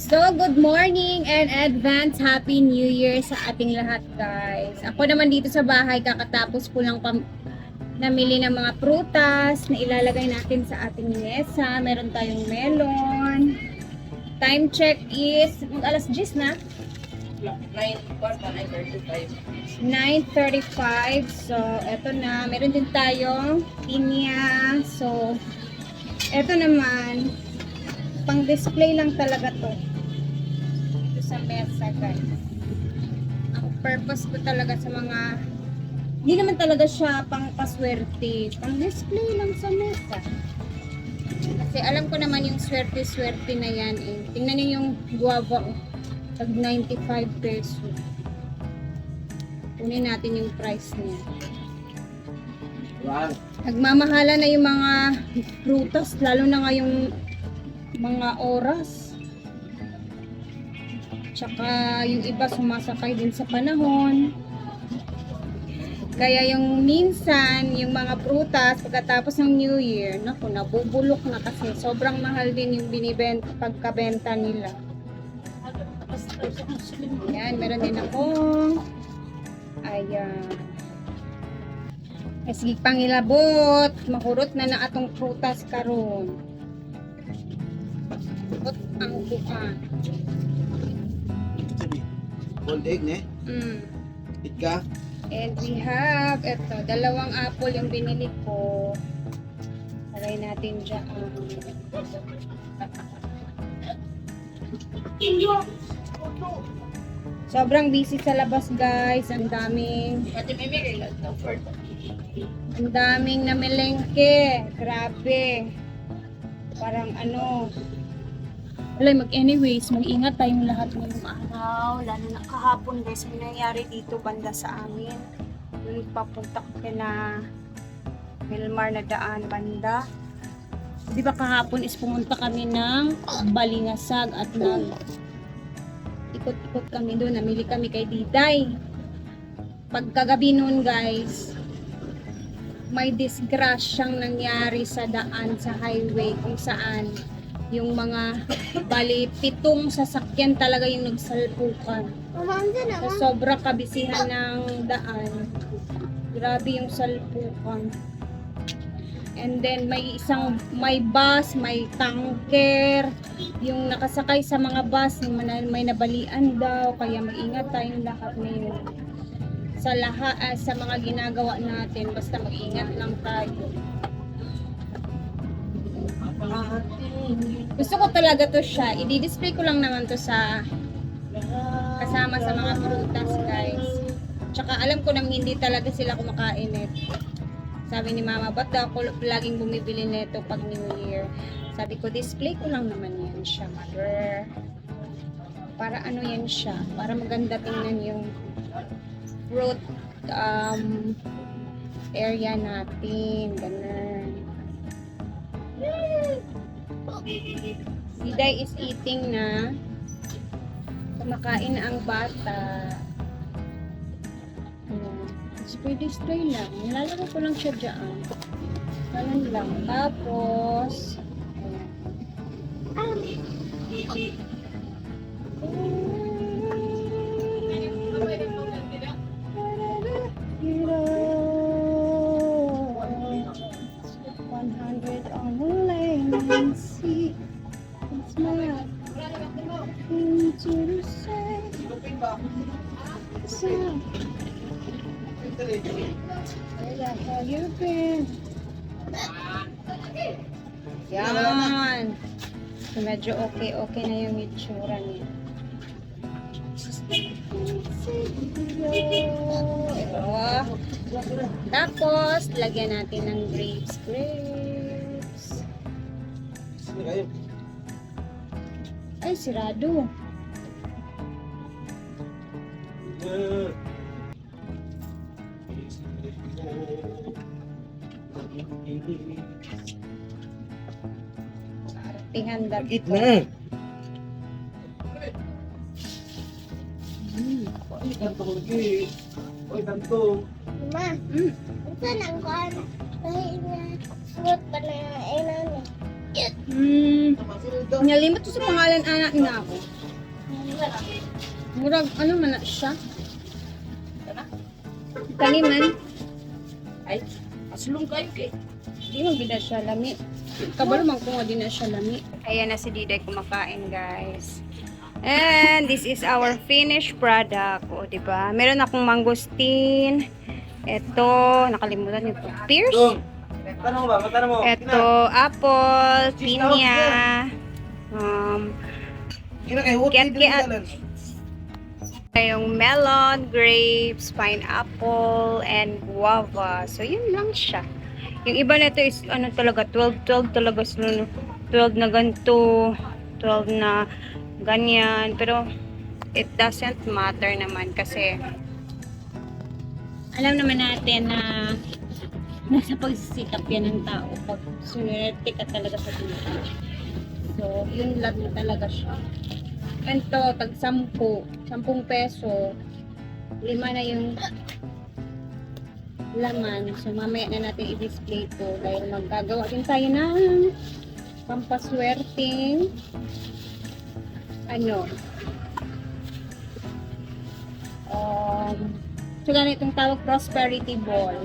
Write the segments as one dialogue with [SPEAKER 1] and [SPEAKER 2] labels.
[SPEAKER 1] So, good morning and advance Happy New Year sa ating lahat, guys. Ako naman dito sa bahay, kakatapos ko lang namili ng mga prutas na ilalagay natin sa ating mesa. Meron tayong melon. Time check is, alas 10 na? 9:35. So, eto na. Meron din tayong pinya. So, eto naman, pang display lang talaga to. Ito sa mesa, guys. Ang purpose ko talaga sa mga, hindi naman talaga siya pang paswerte. Pang display lang sa mesa. Kasi alam ko naman yung swerte-swerte na yan eh. Tingnan niyo yung guava, oh. Tag 95 pesos. Kunin natin yung price niya.
[SPEAKER 2] Wow.
[SPEAKER 1] Nagmamahala na yung mga prutas, lalo na ngayong mga oras. Tsaka yung iba sumasakay din sa panahon. Kaya yung minsan, yung mga prutas pagkatapos ng New Year, naku, nabubulok na kasi sobrang mahal din yung pagkabenta nila. Ayan, meron din ako. Ayan. Sige pang ilabot. Mahurot na na atong prutas karon. Ot ang bukan.
[SPEAKER 2] Boiled egg, ne? Itka?
[SPEAKER 1] And we have, eto, dalawang apple yung binili ko. Lagay natin dyan. Sobrang busy sa labas, guys. Ang daming namelengke. Grabe. Parang ano. Anyways, mag-ingat tayong lahat ngayong araw. Lalo na kahapon, guys, may nangyari dito banda sa amin. Yung papunta ko kina Milmar na daan banda. Di ba kahapon is pumunta kami ng Balingasag at ikot-ikot kami doon. Namili kami kay Diday. Pagkagabi noon, guys, may disgrasyang nangyari sa daan sa highway kung saan yung mga bali 7 sasakyan talaga yung nagsalpukan. Sa sobra kabisihan ng daan, grabe yung salpukan. And then may bus, may tanker, yung nakasakay sa mga bus, may nabalian daw, kaya mag-ingat tayong lahat ngayon. Sa mga ginagawa natin, basta mag-ingat lang tayo. Gusto ko talaga to siya. I-display ko lang naman to kasama sa mga prutas, guys. Tsaka alam ko nang hindi talaga sila kumakain nito. Sabi ni Mama, ba't daw ako laging bumibili nito pag New Year? Sabi ko, display ko lang naman yan siya, mother. Para ano yan siya? Para maganda tingnan yung fruit area natin. Ganun. Diday is eating na. Kumakain na ang bata. Display lang. Nilalagay ko lang siya dyan. Ganun lang. Tapos, where you been? Yan. So, medyo okay na yung itsura niya. Ito. Tapos, lagyan natin ng grapes. Ay, sirado. Artihan daw.
[SPEAKER 2] Eat na! Kanto ko lagi. Oy, kanto.
[SPEAKER 3] Ma, saan ang kuhan? Kahit nga, fruit pa na ilan eh.
[SPEAKER 1] Nalimot ko sa pangalan anak na ako. Murag, ano man na siya? Kaniman.
[SPEAKER 4] Ay, asulong kayo kay.
[SPEAKER 1] Di mo gina siya lami. Kabalo man ko nga di na siya lami. Ayan na si Diday kumakain, guys. And this is our finished product. O, diba? Meron akong mangosteen. Ito, nakalimutan nito. Pierce.
[SPEAKER 2] Dong, tanong ba? Matanong mo.
[SPEAKER 1] Ito, apple, pinya.
[SPEAKER 2] Kina kay Huti
[SPEAKER 1] Ket-
[SPEAKER 2] din
[SPEAKER 1] ket-
[SPEAKER 2] dalan.
[SPEAKER 1] Yung melon, grapes, pineapple, and guava. So, yun lang siya. Yung iba nito is, ano talaga, 12 talaga. 12 na ganito, 12 na ganyan. Pero, it doesn't matter naman kasi alam naman natin na nasa pagsisikap yan ng tao pag sunerte ka talaga sa buhay. So, yun lang talaga siya. Ito, tag 10 peso, 5 na yung laman. So, mamaya na natin i-display to dahil maggagawa din tayo ng pampaswerteng ano so ganitong tawag prosperity ball.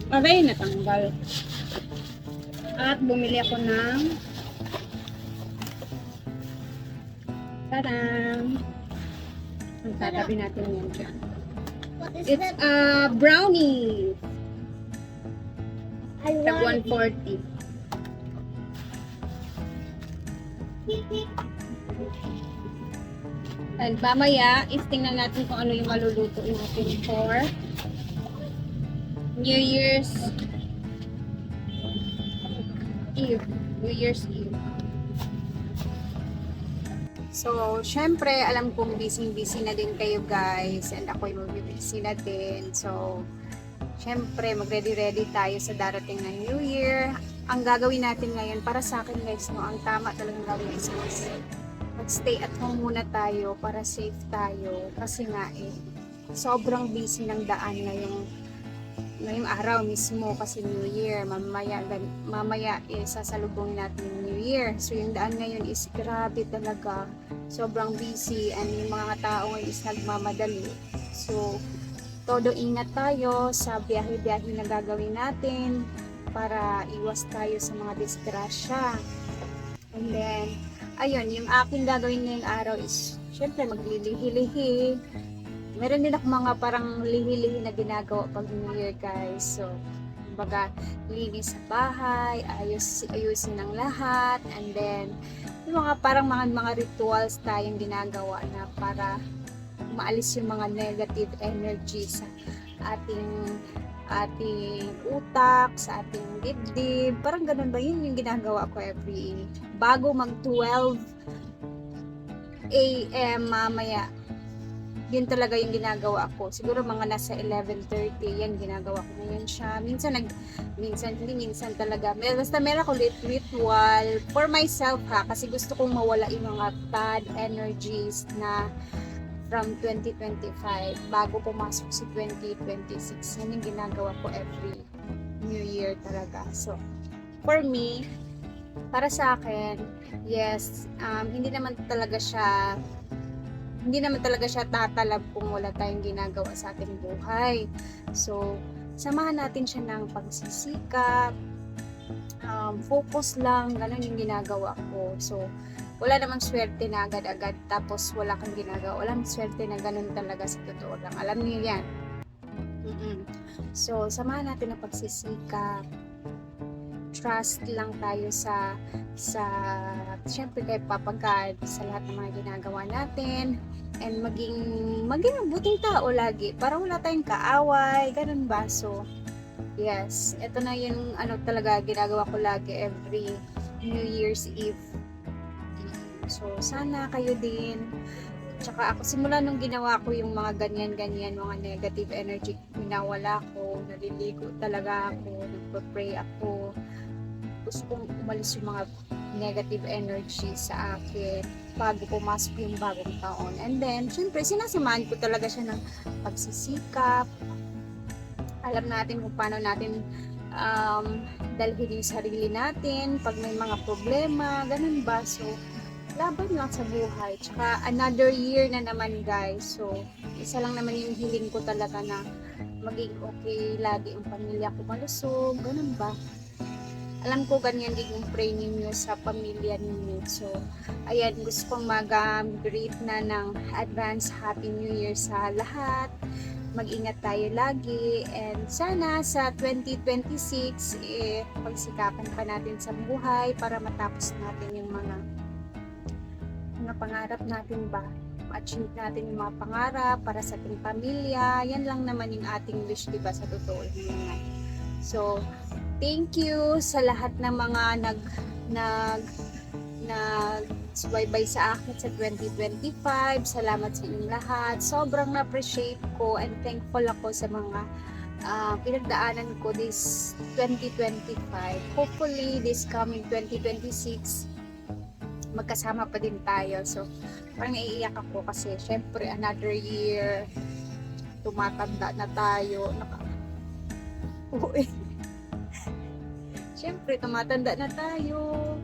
[SPEAKER 1] Aray, natanggal. At bumili ako ng tadam! Ang tatabi natin yan dyan.
[SPEAKER 3] What is
[SPEAKER 1] It's
[SPEAKER 3] that?
[SPEAKER 1] a brownie.
[SPEAKER 3] I
[SPEAKER 1] Tag
[SPEAKER 3] want
[SPEAKER 1] 140. And mamaya, is tingnan natin kung ano yung maluluto natin for New Year's Eve. New Year's Eve. So, syempre, alam kong busy-busy na din kayo guys. And ako'y mag-busy na din. So, syempre, mag-ready-ready tayo sa darating na New Year. Ang gagawin natin ngayon, para sa akin guys, no, ang tama talagang gawin is mag-stay at home muna tayo para safe tayo. Kasi nga sobrang busy ng daan ngayong araw mismo kasi New Year. Mamaya sasalubungin natin yung New Year. So yung daan ngayon is grabe talaga. Sobrang busy and yung mga tao ngayon is nagmamadali. So todo ingat tayo sa biyahe-biyahe na gagawin natin para iwas tayo sa mga disgrasya. And then, ayun, yung aking gagawin ngayong araw is, syempre, maglilihi-lihi. Meron din ako mga parang lihi-lihi na ginagawa pag New Year, guys. So, kumbaga, linis sa bahay, ayusin ng lahat, and then, yung mga parang mga rituals tayong ginagawa na para maalis yung mga negative energy sa ating utak, sa ating dibdib. Parang ganun ba? Yun yung ginagawa ko bago mag 12 a.m. mamaya. Yun talaga yung ginagawa ko. Siguro mga nasa 11:30 yan ginagawa ko ngayon siya. Minsan talaga. Basta meron ako ritual for myself kasi gusto kong mawala yung mga bad energies na from 2025 bago pumasok si 2026. Yan yung ginagawa ko every New Year talaga. So, for me, para sa akin, yes, hindi naman talaga siya tatalab kung wala tayong ginagawa sa ating buhay. So, samahan natin siya ng pagsisikap, focus lang, ganun yung ginagawa ko. So, wala namang swerte na agad-agad tapos wala kang ginagawa. Walang swerte na ganun talaga sa totoo lang. Alam niyo yan. So, samahan natin ang pagsisikap. Trust lang tayo sa syempre kay Papa God sa lahat ng mga ginagawa natin. And maging mabuting tao lagi. Para wala tayong kaaway. Ganun ba? So, yes. Ito na yung talaga ginagawa ko lagi every New Year's Eve. So, sana kayo din. Tsaka ako, simula nung ginawa ko yung mga ganyan-ganyan, mga negative energy, winawala ko, naliligo talaga ako, nagpa-pray ako. Gusto kong umalis yung mga negative energy sa akin bago pumasok yung bagong taon. And then, syempre, sinasamahan ko talaga siya ng pagsisikap. Alam natin kung paano natin dalhin yung sarili natin pag may mga problema, ganun ba? So, laban lang sa buhay. Tsaka another year na naman guys. So, isa lang naman yung hiling ko talaga na maging okay lagi ang pamilya ko malusog, ganun ba? Alam ko ganyan din yung pray ninyo sa pamilya ninyo. So, ayan, gusto kong mag-greet na ng advance Happy New Year sa lahat. Mag-ingat tayo lagi. And sana sa 2026, pagsikapan pa natin sa buhay para matapos natin yung mga pangarap natin ba. Ma-achieve natin yung mga pangarap para sa ating pamilya. Yan lang naman yung ating wish, diba, sa totoo naman. So, thank you sa lahat ng mga nag-subaybay sa akin sa 2025. Salamat sa inyong lahat. Sobrang na-appreciate ko and thankful ako sa mga pinagdaanan ko this 2025. Hopefully, this coming 2026, magkasama pa din tayo. So, parang naiiyak ako kasi syempre another year, tumatanda na tayo. Syempre, tumatanda na tayo.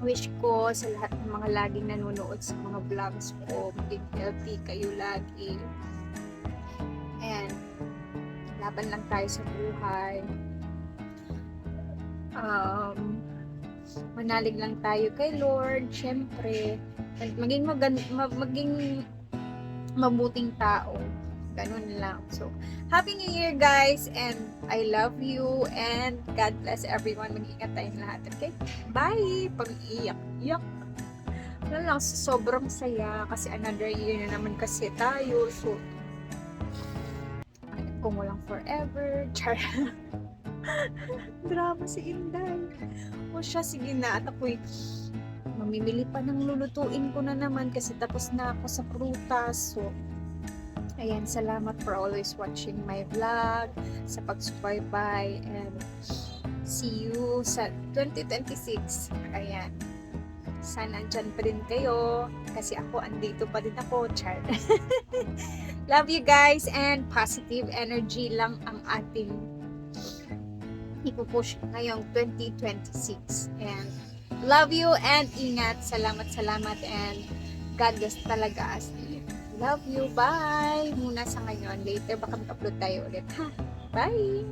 [SPEAKER 1] Wish ko sa lahat ng mga laging nanonood sa mga vlogs ko, maging healthy kayo lagi. And, laban lang tayo sa buhay. Manalig lang tayo kay Lord, syempre. And maging mabuting tao. Ganun lang. So, Happy New Year guys, and I love you, and God bless everyone. Mag-ingat tayong lahat, okay? Bye! Pag-iyak. Wala lang, sobrang saya kasi another year na naman kasi tayo. So, kung walang forever, char. Drama si Inday. O siya, sige na. At ako'y mamimili pa ng lulutuin ko na naman kasi tapos na ako sa prutas. So, ayan, salamat for always watching my vlog, sa pagsubaybay, and see you sa 2026. Ayan. Sana andyan pa din kayo kasi ako, andito pa din ako. Char. Love you guys, and positive energy lang ang ating ipupush ngayong 2026. And love you and ingat. Salamat, and God bless talaga as in. Love you. Bye! Muna sa ngayon. Later, baka mag-upload tayo ulit. Ha? Bye!